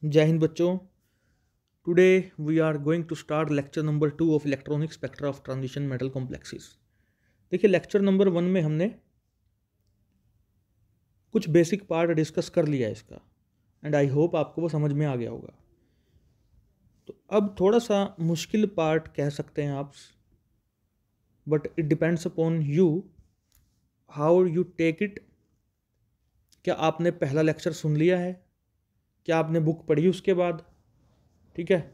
जय हिंद बच्चों। Today we are going to start lecture number 2 of electronic spectra of transition metal complexes. देखिए, lecture number 1 में हमने कुछ बेसिक पार्ट डिस्कस कर लिया है इसका, एंड आई होप आपको वो समझ में आ गया होगा। तो अब थोड़ा सा मुश्किल पार्ट कह सकते हैं आप, but it depends upon you how you take it. क्या आपने पहला लेक्चर सुन लिया है? क्या आपने बुक पढ़ी उसके बाद? ठीक है,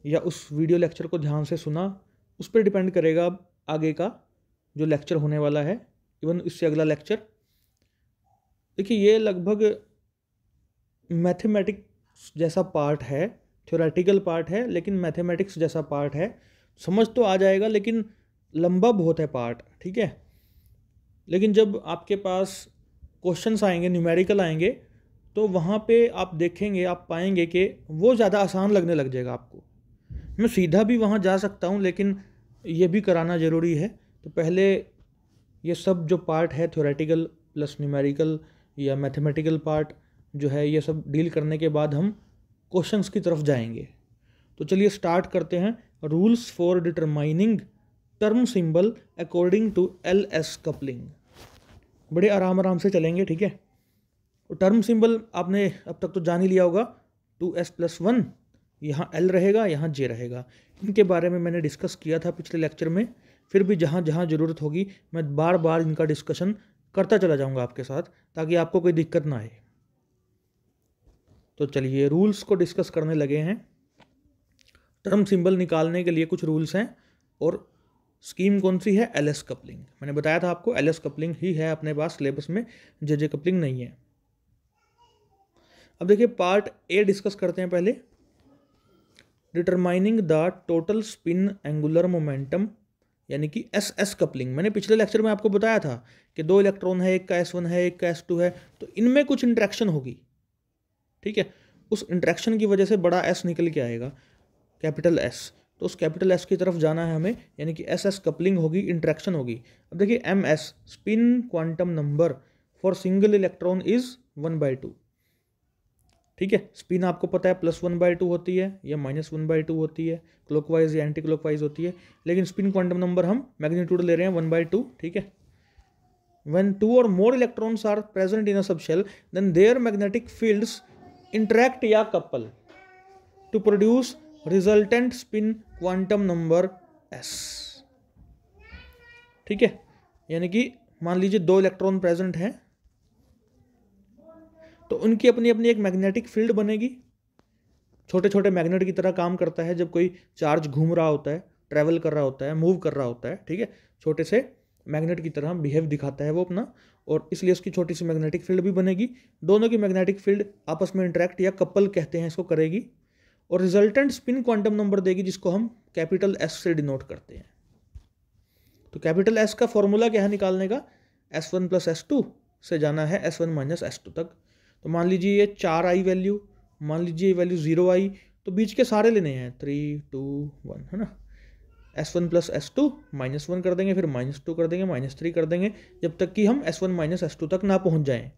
या उस वीडियो लेक्चर को ध्यान से सुना? उस पर डिपेंड करेगा अब आगे का जो लेक्चर होने वाला है, इवन इससे अगला लेक्चर। देखिए, ये लगभग मैथमेटिक्स जैसा पार्ट है, थ्योरेटिकल पार्ट है, लेकिन मैथमेटिक्स जैसा पार्ट है। समझ तो आ जाएगा, लेकिन लंबा बहुत है पार्ट, ठीक है। लेकिन जब आपके पास क्वेश्चंस आएंगे, न्यूमेरिकल आएंगे, तो वहाँ पे आप देखेंगे, आप पाएंगे कि वो ज़्यादा आसान लगने लग जाएगा आपको। मैं सीधा भी वहाँ जा सकता हूँ, लेकिन ये भी कराना ज़रूरी है। तो पहले ये सब जो पार्ट है, थ्योरेटिकल प्लस न्यूमेरिकल या मैथमेटिकल पार्ट जो है, ये सब डील करने के बाद हम क्वेश्चंस की तरफ जाएंगे। तो चलिए स्टार्ट करते हैं। Rules for determining term symbol according to LS coupling. बड़े आराम आराम से चलेंगे, ठीक है। तो टर्म सिंबल आपने अब तक तो जान ही लिया होगा, 2s+1, यहाँ L रहेगा, यहाँ J रहेगा। इनके बारे में मैंने डिस्कस किया था पिछले लेक्चर में, फिर भी जहाँ जहाँ ज़रूरत होगी मैं बार बार इनका डिस्कशन करता चला जाऊँगा आपके साथ, ताकि आपको कोई दिक्कत ना आए। तो चलिए रूल्स को डिस्कस करने लगे हैं। टर्म सिंबल निकालने के लिए कुछ रूल्स हैं, और स्कीम कौन सी है? LS coupling. मैंने बताया था आपको LS कपलिंग ही है अपने पास सिलेबस में, JJ कपलिंग नहीं है। अब देखिए, पार्ट ए डिस्कस करते हैं पहले। Determining the total spin angular momentum, यानी कि SS कपलिंग। मैंने पिछले लेक्चर में आपको बताया था कि 2 इलेक्ट्रॉन है, एक का S1 है, एक का S2 है, तो इनमें कुछ इंट्रैक्शन होगी, ठीक है। उस इंट्रैक्शन की वजह से बड़ा S निकल के आएगा, कैपिटल S। तो उस कैपिटल S की तरफ जाना है हमें, यानी कि SS कपलिंग होगी, इंट्रैक्शन होगी। अब देखिए, MS spin quantum number for single electron is 1/2, ठीक है। स्पिन आपको पता है +1/2 होती है या -1/2 होती है, क्लॉकवाइज या एंटी क्लॉकवाइज होती है, लेकिन स्पिन क्वांटम नंबर हम मैग्नीट्यूड ले रहे हैं 1/2, ठीक है। When 2 or more electrons are present in a subshell, then their magnetic fields interact या couple to produce resultant spin quantum number S, ठीक है। यानी कि मान लीजिए 2 इलेक्ट्रॉन प्रेजेंट हैं, तो उनकी अपनी अपनी एक मैग्नेटिक फील्ड बनेगी। छोटे छोटे मैग्नेट की तरह काम करता है जब कोई चार्ज घूम रहा होता है, ट्रैवल कर रहा होता है, मूव कर रहा होता है, ठीक है। छोटे से मैग्नेट की तरह बिहेव दिखाता है वो अपना, और इसलिए उसकी छोटी सी मैग्नेटिक फील्ड भी बनेगी। दोनों की मैग्नेटिक फील्ड आपस में इंटरेक्ट या कपल कहते हैं इसको, करेगी, और रिजल्टेंट स्पिन क्वांटम नंबर देगी, जिसको हम कैपिटल S से डिनोट करते हैं। तो कैपिटल S का फॉर्मूला क्या है निकालने का? S1 + S2 से जाना है S1 - S2 तक। तो मान लीजिए ये 4 आई वैल्यू, मान लीजिए ये वैल्यू 0 आई, तो बीच के सारे लेने हैं, 3 2 1, है ना। S1 + S2 -1 कर देंगे, फिर -2 कर देंगे, -3 कर देंगे, जब तक कि हम S1 - S2 तक ना पहुंच जाएं।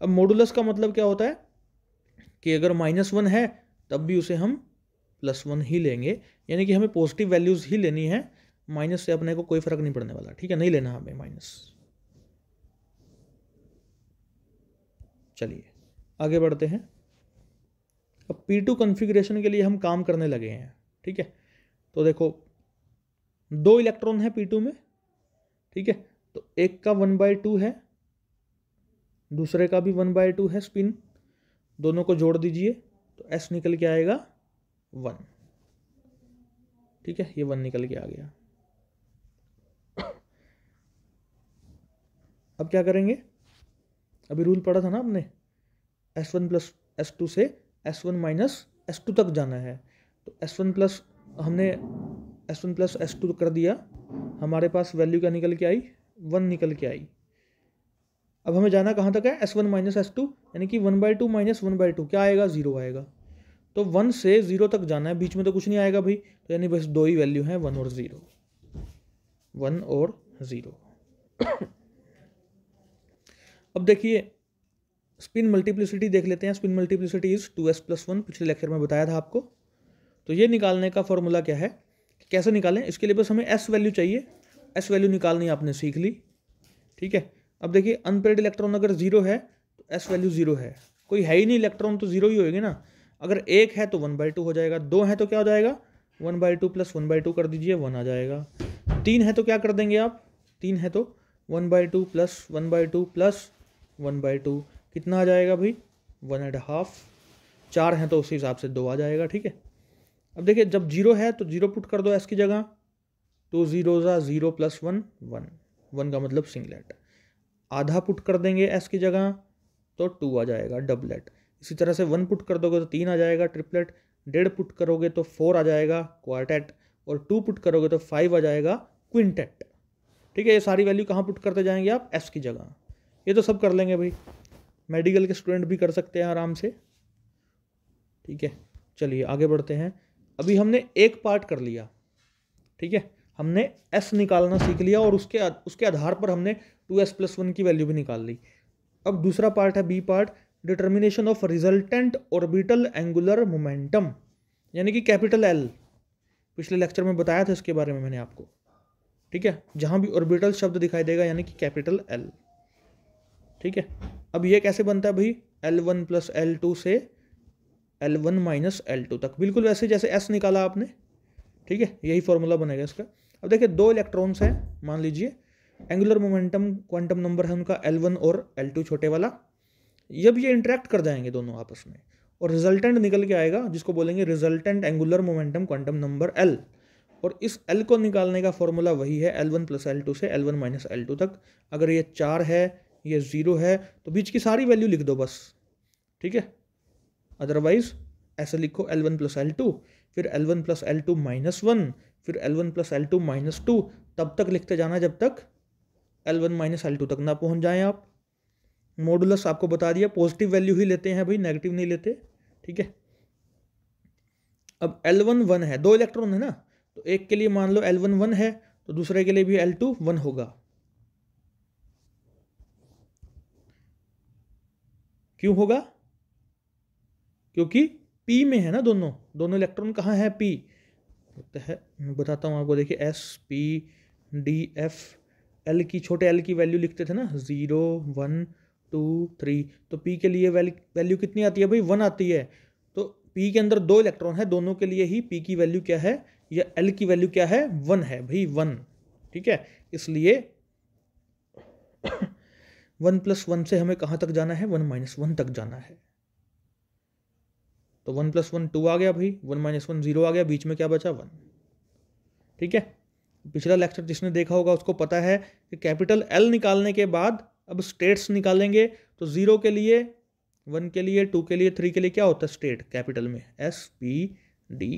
अब मॉडुलस का मतलब क्या होता है कि अगर -1 है तब भी उसे हम +1 ही लेंगे, यानी कि हमें पॉजिटिव वैल्यूज ही लेनी है, माइनस से अपने को कोई फर्क नहीं पड़ने वाला, ठीक है, नहीं लेना हमें माइनस। चलिए आगे बढ़ते हैं। अब P2 कॉन्फ़िगरेशन के लिए हम काम करने लगे हैं, ठीक है। तो देखो, 2 इलेक्ट्रॉन है P2 में, ठीक है। तो एक का 1/2 है, दूसरे का भी 1/2 है स्पिन, दोनों को जोड़ दीजिए तो S निकल के आएगा 1, ठीक है। ये 1 निकल के आ गया। अब क्या करेंगे? अभी रूल पढ़ा था ना आपने, S1 + S2 से S1 - S2 तक जाना है। तो S1 प्लस हमने S1 + S2 कर दिया, हमारे पास वैल्यू क्या निकल के आई? 1 निकल के आई। अब हमें जाना कहाँ तक है? S1 - S2, यानी कि 1/2 - 1/2 क्या आएगा? 0 आएगा। तो 1 से 0 तक जाना है, बीच में तो कुछ नहीं आएगा भाई, तो यानी बस 2 ही वैल्यू हैं, 1 और 0, 1 और 0। अब देखिए, स्पिन मल्टीप्लिसिटी देख लेते हैं। स्पिन मल्टीप्लिसिटी इज 2s+1, पिछले लेक्चर में बताया था आपको। तो ये निकालने का फॉर्मूला क्या है, कैसे निकालें, इसके लिए बस हमें एस वैल्यू चाहिए। एस वैल्यू निकालनी आपने सीख ली, ठीक है। अब देखिए अनपेयर्ड इलेक्ट्रॉन अगर 0 है तो एस वैल्यू 0 है, कोई है ही नहीं इलेक्ट्रॉन तो 0 ही होएगी ना। अगर 1 है तो 1/2 हो जाएगा, 2 है तो क्या हो जाएगा 1/2 + 1/2 कर दीजिए 1 आ जाएगा। 3 है तो क्या कर देंगे आप, 3 है तो 1/2 + 1/2 + 1/2 कितना आ जाएगा भाई 1.5। 4 है तो उसी हिसाब से 2 आ जाएगा, ठीक है। अब देखिए जब 0 है तो 0 पुट कर दो एस की जगह, 2 0 0 + 1 1, 1 का मतलब सिंगलेट। आधा पुट कर देंगे एस की जगह तो 2 आ जाएगा डबलेट। इसी तरह से 1 पुट कर दोगे तो 3 आ जाएगा ट्रिपलेट, 1.5 पुट करोगे तो 4 आ जाएगा क्वार्टेट, और 2 पुट करोगे तो 5 आ जाएगा क्विंटेट, ठीक है। ये सारी वैल्यू कहाँ पुट करते जाएंगे आप, एस की जगह। ये तो सब कर लेंगे भाई, मेडिकल के स्टूडेंट भी कर सकते हैं आराम से, ठीक है। चलिए आगे बढ़ते हैं। अभी हमने एक पार्ट कर लिया, ठीक है, हमने एस निकालना सीख लिया और उसके आधार पर हमने 2s+1 की वैल्यू भी निकाल ली। अब दूसरा पार्ट है B part, determination of resultant orbital angular momentum, यानी कि कैपिटल एल। पिछले लेक्चर में बताया था इसके बारे में मैंने आपको, ठीक है। जहां भी ऑर्बिटल शब्द दिखाई देगा यानी कि कैपिटल एल, ठीक है। अब ये कैसे बनता है भाई, L1 + L2 से L1 - L2 तक, बिल्कुल वैसे जैसे एस निकाला आपने, ठीक है, यही फॉर्मूला बनेगा इसका। अब देखिए 2 इलेक्ट्रॉन्स हैं मान लीजिए, एंगुलर मोमेंटम क्वांटम नंबर है उनका L1 और L2 छोटे वाला। जब ये इंटरेक्ट कर जाएंगे दोनों आपस में और रिजल्टेंट निकल के आएगा जिसको बोलेंगे resultant angular momentum quantum number L, और इस L को निकालने का फॉर्मूला वही है L1 + L2 से L1 - L2 तक। अगर ये 4 है ये 0 है तो बीच की सारी वैल्यू लिख दो बस, ठीक है। अदरवाइज ऐसे लिखो L1 + L2, फिर L1 + L2 - 1, फिर L1 + L2 - 2, तब तक लिखते जाना जब तक L1 - L2 तक ना पहुंच जाएं आप। मॉडुलस आपको बता दिया, पॉजिटिव वैल्यू ही लेते हैं भाई, नेगेटिव नहीं लेते, ठीक है। अब L1 1 है, 2 इलेक्ट्रॉन है ना, तो एक के लिए मान लो L1 1 है तो दूसरे के लिए भी L2 1 होगा। क्यों होगा, क्योंकि P में है ना, दोनों इलेक्ट्रॉन कहाँ है, P है। मैं बताता हूँ आपको, देखिए S P D F, L की छोटे L की वैल्यू लिखते थे ना 0 1 2 3, तो P के लिए वैल्यू कितनी आती है भाई 1 आती है। तो P के अंदर 2 इलेक्ट्रॉन है, दोनों के लिए ही P की वैल्यू क्या है या L की वैल्यू क्या है 1 है भाई 1, ठीक है। इसलिए 1 + 1 से हमें कहाँ तक जाना है 1 - 1 तक जाना है। तो 1 + 1 2 आ गया भाई, 1 - 1 0 आ गया, बीच में क्या बचा 1, ठीक है। पिछला लेक्चर जिसने देखा होगा उसको पता है कि कैपिटल L निकालने के बाद अब स्टेट्स निकालेंगे। तो 0 के लिए, 1 के लिए, 2 के लिए, 3 के लिए क्या होता है स्टेट कैपिटल में S P D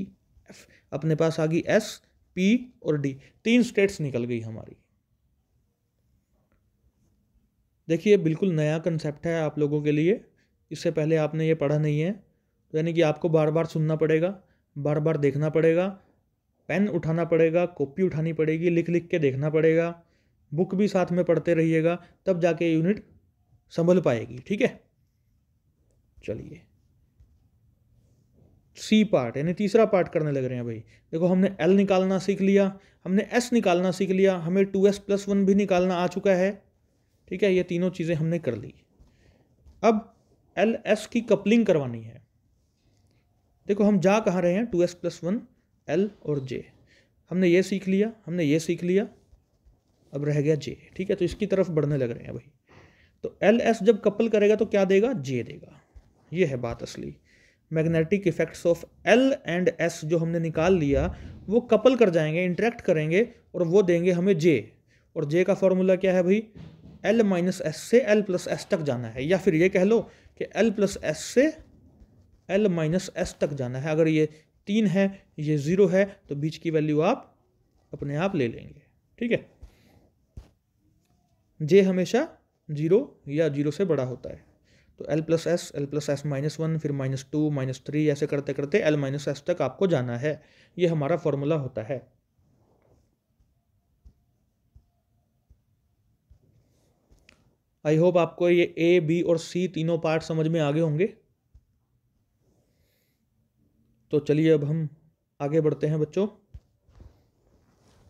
F। अपने पास आ गई S P और D, 3 स्टेट्स निकल गई हमारी। देखिए बिल्कुल नया कंसेप्ट है आप लोगों के लिए, इससे पहले आपने ये पढ़ा नहीं है, तो यानी कि आपको बार बार सुनना पड़ेगा, बार बार देखना पड़ेगा, पेन उठाना पड़ेगा, कॉपी उठानी पड़ेगी, लिख लिख के देखना पड़ेगा, बुक भी साथ में पढ़ते रहिएगा, तब जाके यूनिट संभल पाएगी, ठीक है। चलिए सी पार्ट यानी तीसरा पार्ट करने लग रहे हैं भाई। देखो हमने L निकालना सीख लिया, हमने S निकालना सीख लिया, हमें 2s+1 भी निकालना आ चुका है, ठीक है। ये तीनों चीज़ें हमने कर ली। अब LS की कपलिंग करवानी है। देखो हम जा कहाँ रहे हैं, 2s+1 L और J, हमने ये सीख लिया, हमने ये सीख लिया, अब रह गया J, ठीक है। तो इसकी तरफ बढ़ने लग रहे हैं भाई। तो LS जब कपल करेगा तो क्या देगा, J देगा। ये है बात असली। Magnetic effects of L and S जो हमने निकाल लिया वो कपल कर जाएंगे, इंटरेक्ट करेंगे और वो देंगे हमें J। और J का फॉर्मूला क्या है भाई, L - S से L + S तक जाना है, या फिर ये कह लो कि L + S से L - S तक जाना है। अगर ये 3 है ये 0 है तो बीच की वैल्यू आप अपने आप ले लेंगे, ठीक है। J हमेशा 0 या 0 से बड़ा होता है। तो L + S, L + S - 1, फिर -2 -3 ऐसे करते करते L - S तक आपको जाना है, ये हमारा फॉर्मूला होता है। आई होप आपको ये ए, बी और सी तीनों पार्ट समझ में आ गए होंगे। तो चलिए अब हम आगे बढ़ते हैं बच्चों।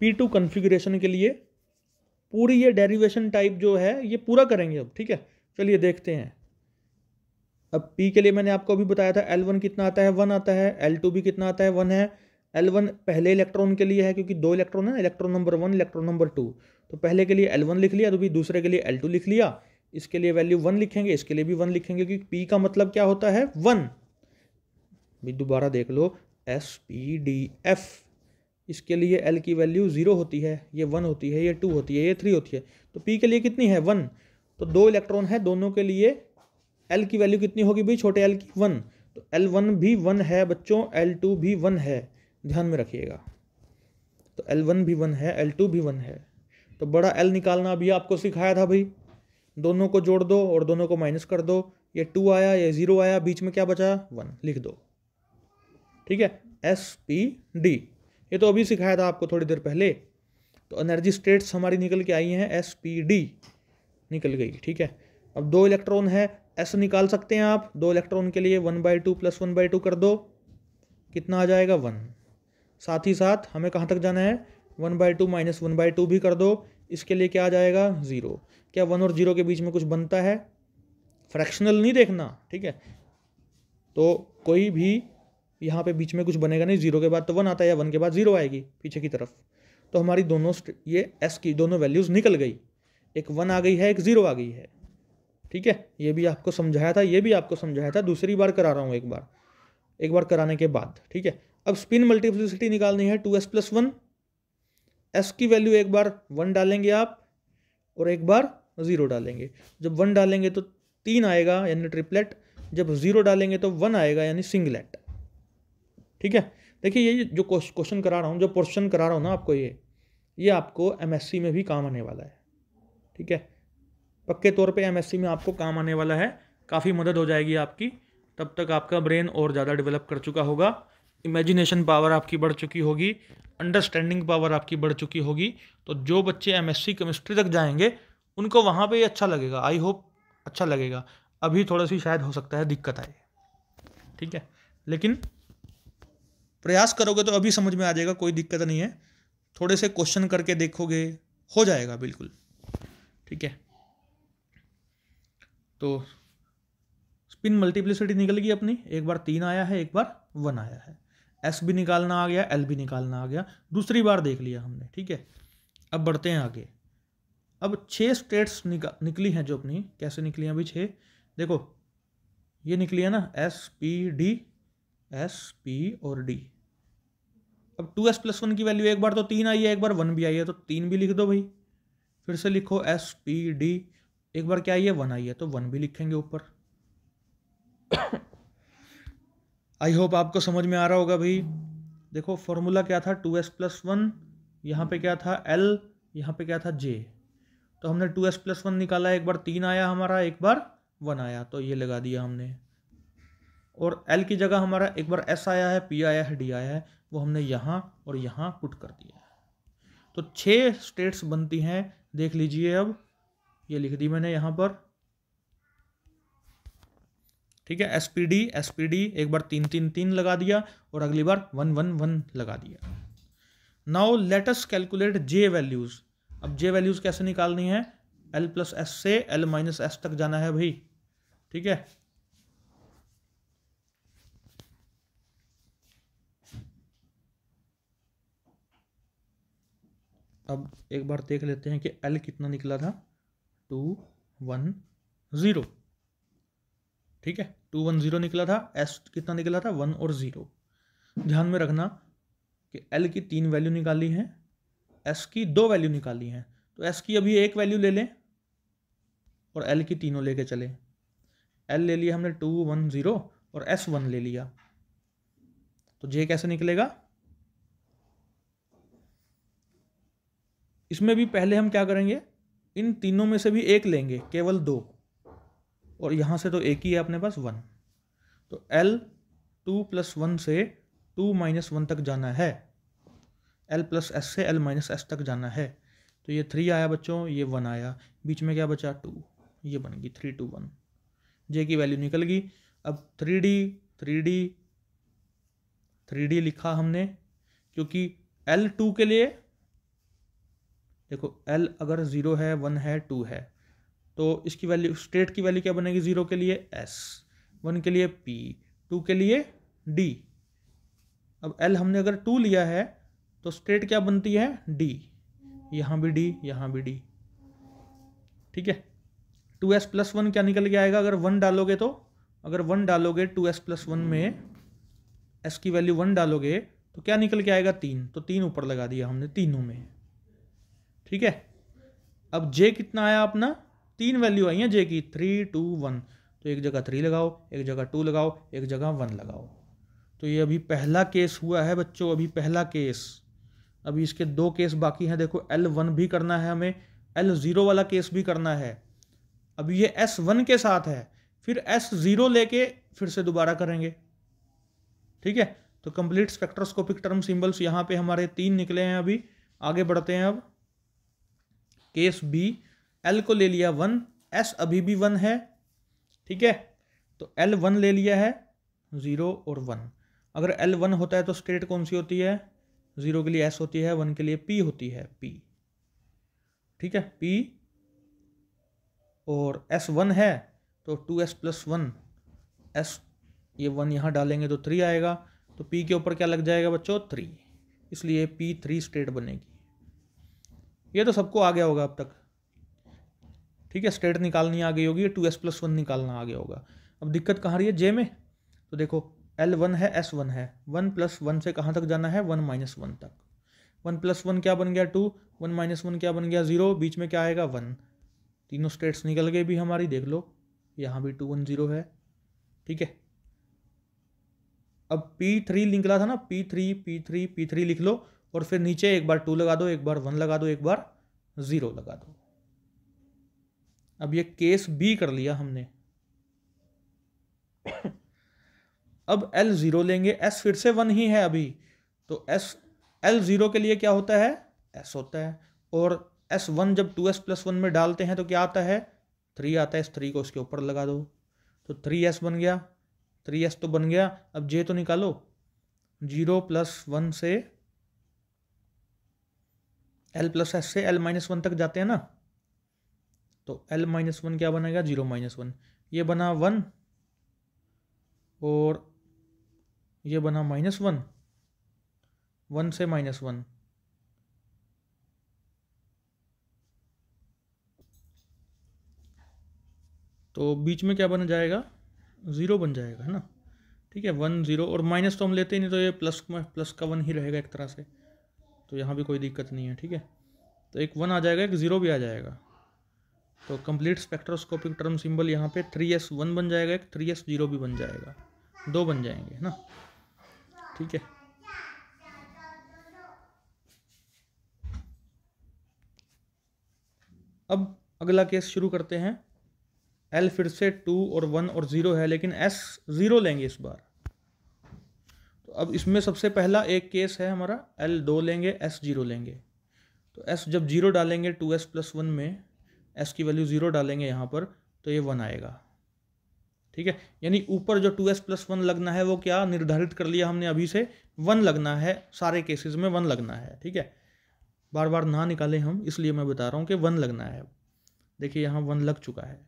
P2 कॉन्फ़िगरेशन के लिए पूरी ये डेरिवेशन टाइप जो है ये पूरा करेंगे अब, ठीक है। चलिए देखते हैं। अब P के लिए मैंने आपको अभी बताया था L1 कितना आता है, 1 आता है। L2 भी कितना आता है, 1 है। L1 पहले इलेक्ट्रॉन के लिए है क्योंकि 2 इलेक्ट्रॉन है, इलेक्ट्रॉन नंबर 1, इलेक्ट्रॉन नंबर 2। तो पहले के लिए L1 लिख लिया, तो भी दूसरे के लिए L2 लिख लिया। इसके लिए वैल्यू 1 लिखेंगे, इसके लिए भी 1 लिखेंगे क्योंकि P का मतलब क्या होता है, 1। भी दोबारा देख लो, SPDF। इसके लिए L की वैल्यू 0 होती है, ये 1 होती है, ये 2 होती है, ये 3 होती है। तो P के लिए कितनी है, 1। तो 2 इलेक्ट्रॉन है, दोनों के लिए L की वैल्यू कितनी होगी भाई, छोटे L की 1। तो L1 भी 1 है बच्चों, L2 भी 1 है, ध्यान में रखिएगा। तो L1 भी 1 है, L2 भी 1 है। तो बड़ा L निकालना अभी आपको सिखाया था भाई। दोनों को जोड़ दो और दोनों को माइनस कर दो। ये 2 आया, ये 0 आया, बीच में क्या बचा, 1 लिख दो, ठीक है। SPD ये तो अभी सिखाया था आपको थोड़ी देर पहले। तो एनर्जी स्टेट्स हमारी निकल के आई हैं, SPD निकल गई, ठीक है। अब 2 इलेक्ट्रॉन है, S निकाल सकते हैं आप। 2 इलेक्ट्रॉन के लिए 1/2 + 1/2 कर दो, कितना आ जाएगा, 1। साथ ही साथ हमें कहाँ तक जाना है, 1/2 - 1/2 भी कर दो। इसके लिए क्या आ जाएगा, 0। क्या 1 और 0 के बीच में कुछ बनता है, फ्रैक्शनल नहीं देखना, ठीक है। तो कोई भी यहाँ पे बीच में कुछ बनेगा नहीं, 0 के बाद तो 1 आता है या 1 के बाद 0 आएगी पीछे की तरफ। तो हमारी दोनों ये S की दोनों वैल्यूज़ निकल गई, एक 1 आ गई है, एक 0 आ गई है, ठीक है। ये भी आपको समझाया था, ये भी आपको समझाया था, दूसरी बार करा रहा हूँ, एक बार कराने के बाद, ठीक है। अब स्पिन मल्टीप्लिसिटी निकालनी है, 2S + 1। S की वैल्यू एक बार 1 डालेंगे आप और एक बार 0 डालेंगे। जब 1 डालेंगे तो 3 आएगा यानी ट्रिपलेट, जब 0 डालेंगे तो 1 आएगा यानी सिंगलेट, ठीक है। देखिए ये जो क्वेश्चन करा रहा हूँ, जो पोर्शन करा रहा हूँ ना आपको, ये आपको MSc में भी काम आने वाला है, ठीक है। पक्के तौर पे MSc में आपको काम आने वाला है, काफ़ी मदद हो जाएगी आपकी। तब तक आपका ब्रेन और ज़्यादा डेवलप कर चुका होगा, इमेजिनेशन पावर आपकी बढ़ चुकी होगी, अंडरस्टैंडिंग पावर आपकी बढ़ चुकी होगी। तो जो बच्चे MSc केमिस्ट्री तक जाएंगे उनको वहाँ पे अच्छा लगेगा, आई होप अच्छा लगेगा। अभी थोड़ा सी शायद हो सकता है दिक्कत आए, ठीक है, लेकिन प्रयास करोगे तो अभी समझ में आ जाएगा, कोई दिक्कत नहीं है। थोड़े से क्वेश्चन करके देखोगे, हो जाएगा बिल्कुल, ठीक है। तो स्पिन मल्टीप्लिसिटी निकल गई अपनी, एक बार 3 आया है, एक बार 1 आया है। S भी निकालना आ गया, L भी निकालना आ गया, दूसरी बार देख लिया हमने, ठीक है। अब बढ़ते हैं आगे। अब 6 स्टेट्स निकली हैं जो अपनी, कैसे निकली हैं अभी 6, देखो ये निकली है ना, SPD, SP और D। अब 2S + 1 की वैल्यू एक बार तो 3 आई है, एक बार 1 भी आई है, तो 3 भी लिख दो भाई। फिर से लिखो SPD, एक बार क्या आई है, 1 आई है, तो 1 भी लिखेंगे ऊपर। आई होप आपको समझ में आ रहा होगा भाई। देखो फॉर्मूला क्या था, 2S + 1, यहाँ पे क्या था L, यहाँ पे क्या था J। तो हमने 2S + 1 निकाला, एक बार 3 आया हमारा, एक बार 1 आया, तो ये लगा दिया हमने। और L की जगह हमारा एक बार S आया है, P आया है, D आया है, वो हमने यहाँ और यहाँ पुट कर दिया है। तो 6 स्टेट्स बनती हैं, देख लीजिए। अब ये लिख दी मैंने यहाँ पर, ठीक है। SPD एक बार 3 3 3 लगा दिया और अगली बार 1 1 1 लगा दिया। Now let us calculate J values. अब J वैल्यूज कैसे निकालनी है, L + S से L - S तक जाना है भाई, ठीक है। अब एक बार देख लेते हैं कि L कितना निकला था, 2 1 0, ठीक है। 2 1 0 निकला था। S कितना निकला था, 1 और 0। ध्यान में रखना कि L की 3 वैल्यू निकाली हैं, S की 2 वैल्यू निकाली हैं। तो S की अभी एक वैल्यू ले लें और L की तीनों लेके चले। L ले लिया हमने 2 1 0 और S 1 ले लिया, तो J कैसे निकलेगा। इसमें भी पहले हम क्या करेंगे, इन तीनों में से भी एक लेंगे, केवल 2, और यहाँ से तो एक ही है अपने पास, 1। तो L 2 + 1 से 2 - 1 तक जाना है, L + S से L - S तक जाना है। तो ये 3 आया बच्चों, ये 1 आया, बीच में क्या बचा, 2, ये बन गई 3 2 1, जे की वैल्यू निकल गई। अब 3D लिखा हमने, क्योंकि L2 के लिए देखो L अगर 0 है 1 है 2 है तो इसकी वैल्यू, स्टेट की वैल्यू क्या बनेगी? 0 के लिए S, 1 के लिए P, 2 के लिए D। अब L हमने अगर 2 लिया है तो स्टेट क्या बनती है? D, यहाँ भी D, यहाँ भी D, ठीक है। 2S + 1 क्या निकल के आएगा? अगर 1 डालोगे तो, अगर 1 डालोगे 2S + 1 में, S की वैल्यू 1 डालोगे तो क्या निकल के आएगा? 3, तो 3 ऊपर लगा दिया हमने तीनों में, ठीक है। अब J कितना आया अपना? 3 वैल्यू आई है J की, 3 2 1, तो एक जगह 3 लगाओ, एक जगह 2 लगाओ, एक जगह 1 लगाओ। तो ये अभी पहला केस हुआ है बच्चों, अभी पहला केस। अभी इसके 2 केस बाकी हैं। देखो L1 भी करना है हमें, L0 वाला केस भी करना है। अभी ये S1 के साथ है, फिर S0 लेके फिर से दोबारा करेंगे, ठीक है। तो कंप्लीट स्पेक्ट्रोस्कोपिक टर्म सिंबल्स यहाँ पे हमारे 3 निकले हैं। अभी आगे बढ़ते हैं। अब केस बी, L को ले लिया 1, S अभी भी 1 है, ठीक है। तो L1 ले लिया है, 0 और 1। अगर L1 होता है तो स्टेट कौन सी होती है? 0 के लिए S होती है, 1 के लिए P होती है, P, ठीक है, P। और S1 है तो 2S + 1, S, ये 1 यहाँ डालेंगे तो 3 आएगा, तो P के ऊपर क्या लग जाएगा बच्चों? 3, इसलिए P3 स्टेट बनेगी। ये तो सबको आ गया होगा अब तक, ठीक है। स्टेट निकालनी आ गई होगी, 2S + 1 निकालना आ गया होगा। अब दिक्कत कहाँ रही है? J में। तो देखो L1 है, S1 है, 1 + 1 से कहाँ तक जाना है? 1 - 1 तक। 1 + 1 क्या बन गया? 2, 1 - 1 क्या बन गया? 0, बीच में क्या आएगा? 1। तीनों स्टेट्स निकल गई भी हमारी, देख लो यहाँ भी 2 1 0 है, ठीक है। अब P3 निकला था ना, P3 लिख लो, और फिर नीचे एक बार 2 लगा दो, एक बार 1 लगा दो, एक बार 0 लगा दो। अब ये केस बी कर लिया हमने। अब L0 लेंगे, S फिर से 1 ही है अभी, तो S, L0 के लिए क्या होता है? S होता है। और S1 जब 2S + 1 में डालते हैं तो क्या आता है? 3 आता है। इस 3 को उसके ऊपर लगा दो, तो 3S बन गया, 3S तो बन गया। अब J तो निकालो, 0 + 1 से L + S से L - 1 तक जाते हैं ना, तो L - 1 क्या बनेगा? 0 - 1, ये बना 1 और ये बना -1, 1 से -1, तो बीच में क्या बन जाएगा? 0 बन जाएगा, है ना, ठीक है। 1 0 और माइनस तो हम लेते ही नहीं, तो ये प्लस का 1 ही रहेगा एक तरह से, तो यहाँ भी कोई दिक्कत नहीं है, ठीक है। तो एक 1 आ जाएगा, एक 0 भी आ जाएगा। तो कंप्लीट स्पेक्ट्रोस्कोपिक टर्म सिंबल यहाँ पे 3S 1 बन जाएगा, एक 3S 0 भी बन जाएगा, 2 बन जाएंगे, है ना, ठीक है। अब अगला केस शुरू करते हैं। L फिर से 2 और 1 और 0 है, लेकिन S 0 लेंगे इस बार। तो अब इसमें सबसे पहला एक केस है हमारा, L 2 लेंगे, S 0 लेंगे। तो S जब 0 डालेंगे 2S + 1 में, S की वैल्यू 0 डालेंगे यहाँ पर, तो ये 1 आएगा, ठीक है। यानी ऊपर जो 2S + 1 लगना है वो क्या निर्धारित कर लिया हमने अभी से? 1 लगना है, सारे केसेस में 1 लगना है, ठीक है। बार बार ना निकालें हम, इसलिए मैं बता रहा हूँ कि 1 लगना है। देखिए यहाँ 1 लग चुका है।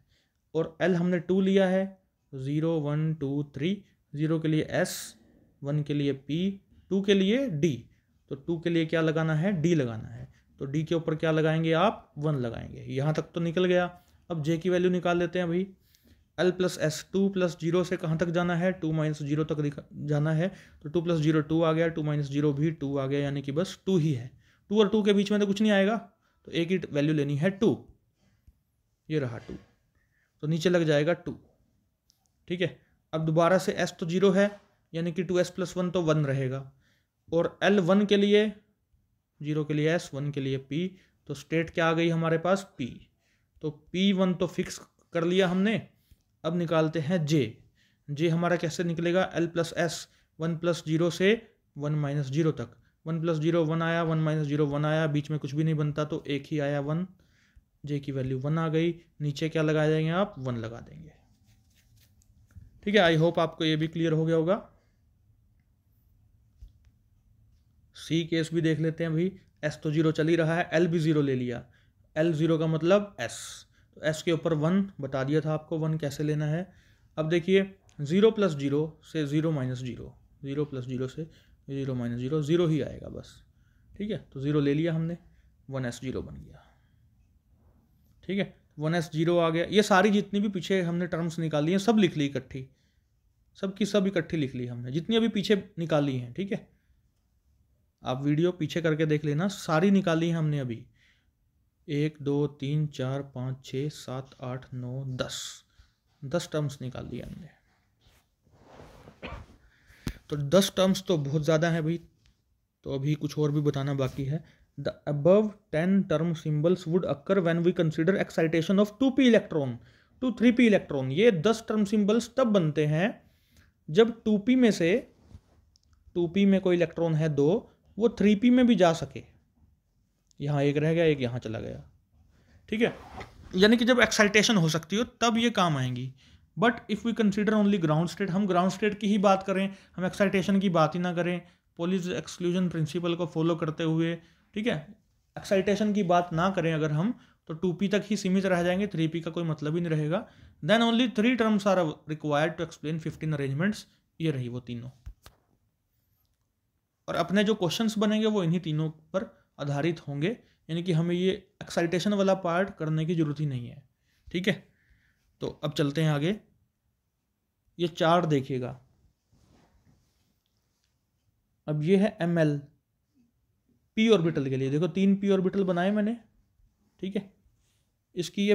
और L हमने 2 लिया है, 0 1 2 3, 0 के लिए S, 1 के लिए P, 2 के लिए D। तो 2 के लिए क्या लगाना है? D लगाना है। तो D के ऊपर क्या लगाएंगे आप? 1 लगाएंगे। यहाँ तक तो निकल गया। अब J की वैल्यू निकाल लेते हैं भाई। L + S, 2 + 0 से कहाँ तक जाना है? 2 - 0 तक जाना है। तो 2 + 0 2 आ गया, 2 - 0 भी 2 आ गया, यानी कि बस 2 ही है। 2 और 2 के बीच में तो कुछ नहीं आएगा, तो एक ही वैल्यू लेनी है 2, ये रहा 2, तो नीचे लग जाएगा 2, ठीक है। अब दोबारा से S तो 0 है, यानी कि 2S + 1 तो 1 रहेगा। और L1 के लिए, 0 के लिए S, 1 के लिए P, तो स्टेट क्या आ गई हमारे पास? P। तो P1 तो फिक्स कर लिया हमने। अब निकालते हैं J हमारा कैसे निकलेगा? L + S, 1 + 0 से 1 - 0 तक। 1 + 0 1 आया, 1 - 0 1 आया, बीच में कुछ भी नहीं बनता, तो एक ही आया 1। जे की वैल्यू 1 आ गई, नीचे क्या लगा देंगे आप, 1 लगा देंगे। ठीक है, आई होप आपको ये भी क्लियर हो गया होगा। सी केस भी देख लेते हैं भाई। एस तो 0 चल ही रहा है, एल भी 0 ले लिया, एल 0 का मतलब एस, तो एस के ऊपर 1 बता दिया था आपको 1 कैसे लेना है। अब देखिए 0 + 0 से 0 - 0, 0 + 0 से 0 - 0, 0 ही आएगा बस। ठीक है, तो 0 ले लिया हमने, 1s 0 बन गया। ठीक है, 1s 0 आ गया। ये सारी जितनी भी पीछे हमने टर्म्स निकाली हैं सब लिख ली इकट्ठी, सब की सब इकट्ठी लिख ली हमने, जितनी अभी पीछे निकाली हैं। ठीक है, आप वीडियो पीछे करके देख लेना, सारी निकाली हैं हमने अभी। 1 2 3 4 5 6 7 8 9 10 टर्म्स निकाल दिए हमने। तो 10 टर्म्स तो बहुत ज़्यादा है भाई, तो अभी कुछ और भी बताना बाकी है। The above 10 term symbols would occur when we consider excitation of 2p electron to 3p electron. ये 10 टर्म सिंबल्स तब बनते हैं जब 2p में से 2p में कोई इलेक्ट्रॉन है 2, वो 3p में भी जा सके। यहाँ एक रह गया, एक यहाँ चला गया। ठीक है, यानी कि जब एक्साइटेशन हो सकती हो तब ये काम आएंगी। But if we consider only ground state, हम ग्राउंड स्टेट की ही बात करें, हम एक्साइटेशन की बात ही ना करें, पोलिस एक्सक्लूजन प्रिंसिपल को फॉलो करते हुए, ठीक है, एक्साइटेशन की बात ना करें अगर हम, तो 2p तक ही सीमित रह जाएंगे, 3p का कोई मतलब ही नहीं रहेगा। Then only 3 terms are required to explain 15 arrangements. ये रही वो तीनों, और अपने जो क्वेश्चंस बनेंगे वो इन्हीं तीनों पर आधारित होंगे, यानी कि हमें ये एक्साइटेशन वाला पार्ट करने की जरूरत ही नहीं है। ठीक है, तो अब चलते हैं आगे। ये चार्ट देखिएगा, अब ये है ml p ऑर्बिटल के लिए। देखो 3 p ऑर्बिटल बनाए मैंने। ठीक है, इसकी ये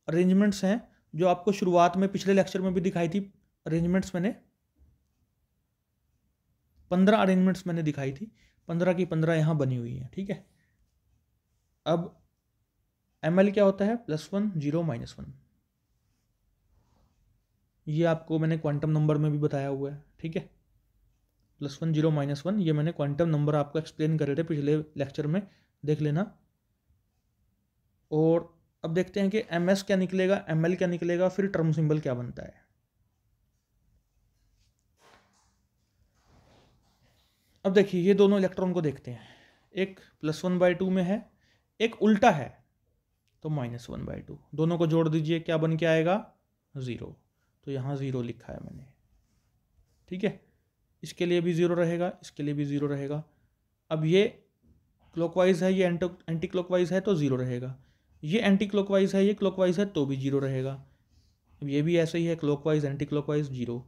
अरेंजमेंट्स हैं जो आपको शुरुआत में पिछले लेक्चर में भी दिखाई थी। अरेंजमेंट्स मैंने 15 अरेंजमेंट्स मैंने दिखाई थी, 15 की 15 यहाँ बनी हुई है। ठीक है, अब ml क्या होता है, +1 0 -1। ये आपको मैंने क्वांटम नंबर में भी बताया हुआ है। ठीक है, +1 0 -1 ये मैंने क्वांटम नंबर आपको एक्सप्लेन करे थे पिछले लेक्चर में, देख लेना। और अब देखते हैं कि ms क्या निकलेगा, ml क्या निकलेगा, फिर टर्म सिंबल क्या बनता है। अब देखिए ये दोनों इलेक्ट्रॉन को देखते हैं, एक +1/2 में है, एक उल्टा है, तो -1/2। दोनों को जोड़ दीजिए, क्या बन के आएगा, 0। तो यहाँ 0 लिखा है मैंने। ठीक है, इसके लिए भी 0 रहेगा, इसके लिए भी 0 रहेगा। अब ये क्लॉकवाइज है, ये एंटी क्लॉकवाइज है, तो 0 रहेगा। ये एंटी क्लॉकवाइज है, ये क्लॉकवाइज है, तो भी 0 रहेगा। अब ये भी ऐसे ही है, clockwise anti clockwise 0,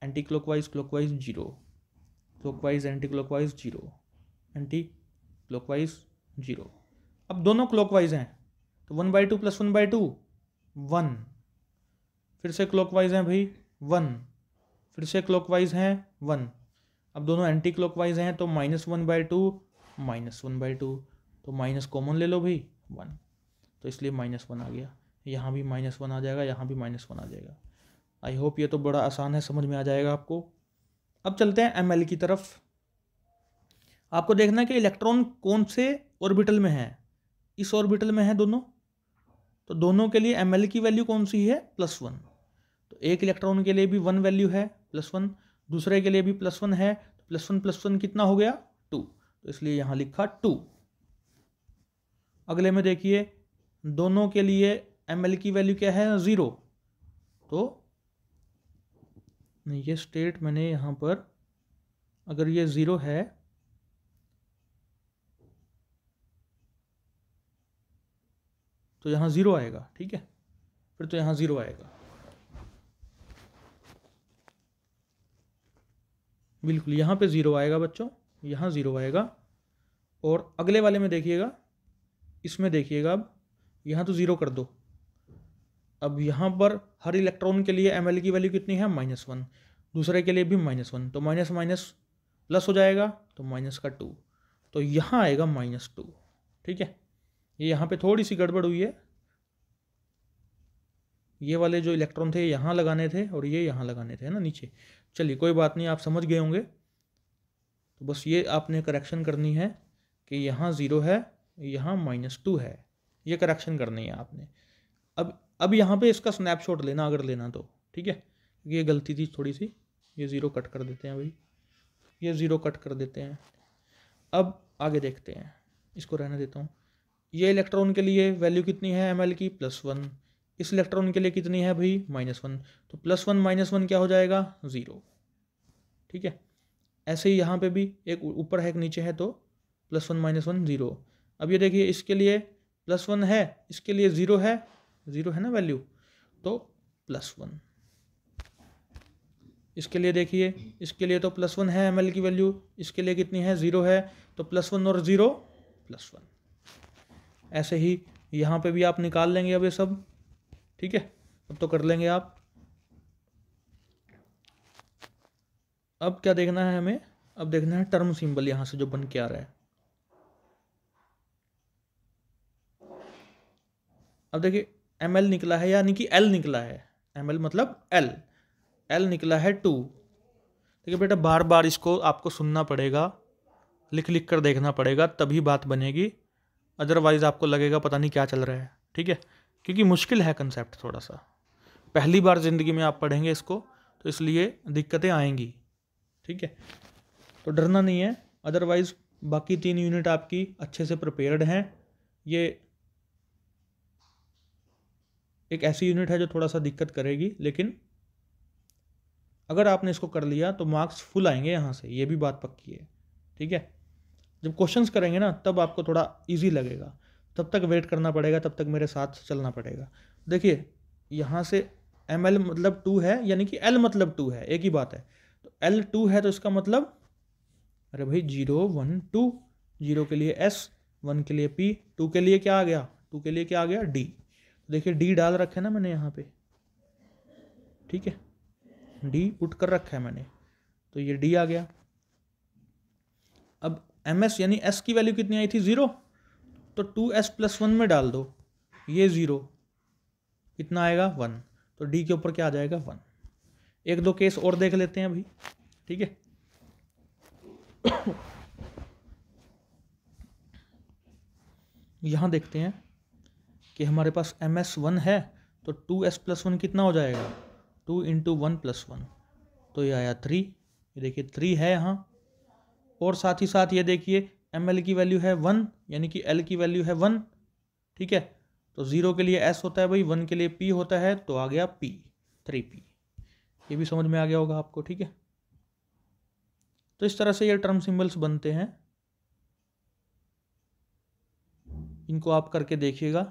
anti clockwise clockwise 0, clockwise anti clockwise 0, anti clockwise 0। अब दोनों क्लॉकवाइज हैं, तो 1/2 + 1/2 1। फिर से क्लॉकवाइज हैं भाई 1, फिर से क्लॉकवाइज हैं 1। अब दोनों एंटी क्लॉकवाइज हैं, तो -1/2 -1/2, तो माइनस कॉमन ले लो भाई 1, तो इसलिए -1 आ गया। यहाँ भी -1 आ जाएगा, यहाँ भी -1 आ जाएगा। आई होप ये तो बड़ा आसान है, समझ में आ जाएगा आपको। अब चलते हैं ml की तरफ। आपको देखना है कि इलेक्ट्रॉन कौन से ऑर्बिटल में है, इस ऑर्बिटल में है दोनों, तो दोनों के लिए ml की वैल्यू कौन सी है, +1। तो एक इलेक्ट्रॉन के लिए भी 1 वैल्यू है, +1, दूसरे के लिए भी +1 है, तो +1 + 1 कितना हो गया, 2, तो इसलिए यहाँ लिखा 2। अगले में देखिए दोनों के लिए ml की वैल्यू क्या है, 0। तो ये स्टेट मैंने यहाँ पर, अगर ये 0 है तो यहाँ 0 आएगा। ठीक है, फिर तो यहाँ 0 आएगा, बिल्कुल यहाँ पे 0 आएगा बच्चों, यहाँ 0 आएगा। और अगले वाले में देखिएगा, इसमें देखिएगा, अब यहाँ तो 0 कर दो। अब यहाँ पर हर इलेक्ट्रॉन के लिए ml की वैल्यू कितनी है, -1, दूसरे के लिए भी -1, तो माइनस माइनस प्लस हो जाएगा, तो -2, तो यहाँ आएगा -2। ठीक है, ये यहाँ पे थोड़ी सी गड़बड़ हुई है, ये वाले जो इलेक्ट्रॉन थे यहाँ लगाने थे और ये यहाँ लगाने थे, है ना, नीचे। चलिए कोई बात नहीं, आप समझ गए होंगे। तो बस ये आपने करेक्शन करनी है कि यहाँ 0 है, यहाँ -2 है, ये करेक्शन करनी है आपने। अब यहाँ पे इसका स्नैपशॉट लेना अगर लेना तो, ठीक है, क्योंकि ये गलती थी थोड़ी सी। ये ज़ीरो कट कर देते हैं भाई, ये ज़ीरो कट कर देते हैं। अब आगे देखते हैं, इसको रहने देता हूँ। ये इलेक्ट्रॉन के लिए वैल्यू कितनी है ml की, +1। इस इलेक्ट्रॉन के लिए कितनी है भाई, -1। तो +1 -1 क्या हो जाएगा, 0, ठीक है। ऐसे ही यहाँ पे भी एक ऊपर है एक नीचे है, तो +1 -1 0। अब ये देखिए इसके लिए +1 है, इसके लिए 0 है, 0 है ना वैल्यू, तो +1। इसके लिए देखिए, इसके लिए तो +1 है ml की वैल्यू, इसके लिए कितनी है, 0 है, तो +1 और 0 +1। ऐसे ही यहाँ पे भी आप निकाल लेंगे अब ये सब, ठीक है। अब तो कर लेंगे आप। अब क्या देखना है हमें, अब देखना है टर्म सिंबल यहाँ से जो बन के आ रहा है। अब देखिए ml निकला है, यानी कि L निकला है। ml मतलब L निकला है 2। देखिए बेटा बार बार इसको आपको सुनना पड़ेगा, लिख लिख कर देखना पड़ेगा, तभी बात बनेगी। अदरवाइज़ आपको लगेगा पता नहीं क्या चल रहा है, ठीक है, क्योंकि मुश्किल है कंसेप्ट थोड़ा सा। पहली बार ज़िंदगी में आप पढ़ेंगे इसको, तो इसलिए दिक्कतें आएंगी, ठीक है। तो डरना नहीं है, अदरवाइज़ बाकी 3 यूनिट आपकी अच्छे से प्रिपेयर्ड हैं। ये एक ऐसी यूनिट है जो थोड़ा सा दिक्कत करेगी, लेकिन अगर आपने इसको कर लिया तो मार्क्स फुल आएंगे यहाँ से, ये भी बात पक्की है, ठीक है। जब क्वेश्चंस करेंगे ना तब आपको थोड़ा इजी लगेगा, तब तक वेट करना पड़ेगा, तब तक मेरे साथ चलना पड़ेगा। देखिए यहाँ से ml मतलब 2 है, यानी कि L मतलब 2 है, एक ही बात है। तो L 2 है तो इसका मतलब, अरे भाई 0 1 2, 0 के लिए S, 1 के लिए P, 2 के लिए क्या आ गया, 2 के लिए क्या आ गया D। देखिए D डाल रखे ना मैंने यहाँ पे, ठीक है, D पुट कर रखा है मैंने, तो ये D आ गया। अब ms यानी s की वैल्यू कितनी आई थी, 0, तो 2s + 1 में डाल दो, ये 0, कितना आएगा 1, तो d के ऊपर क्या आ जाएगा 1। एक दो केस और देख लेते हैं भाई, ठीक है। यहाँ देखते हैं कि हमारे पास ms 1 है, तो 2s + 1 कितना हो जाएगा, 2 × 1 + 1, तो ये आया 3। ये देखिए 3 है यहाँ, और साथ ही साथ ये देखिए ml की वैल्यू है 1, यानी कि L की वैल्यू है 1, ठीक है। तो 0 के लिए S होता है भाई, 1 के लिए P होता है, तो आ गया P, 3P। ये भी समझ में आ गया होगा आपको, ठीक है। तो इस तरह से ये टर्म सिंबल्स बनते हैं, इनको आप करके देखिएगा।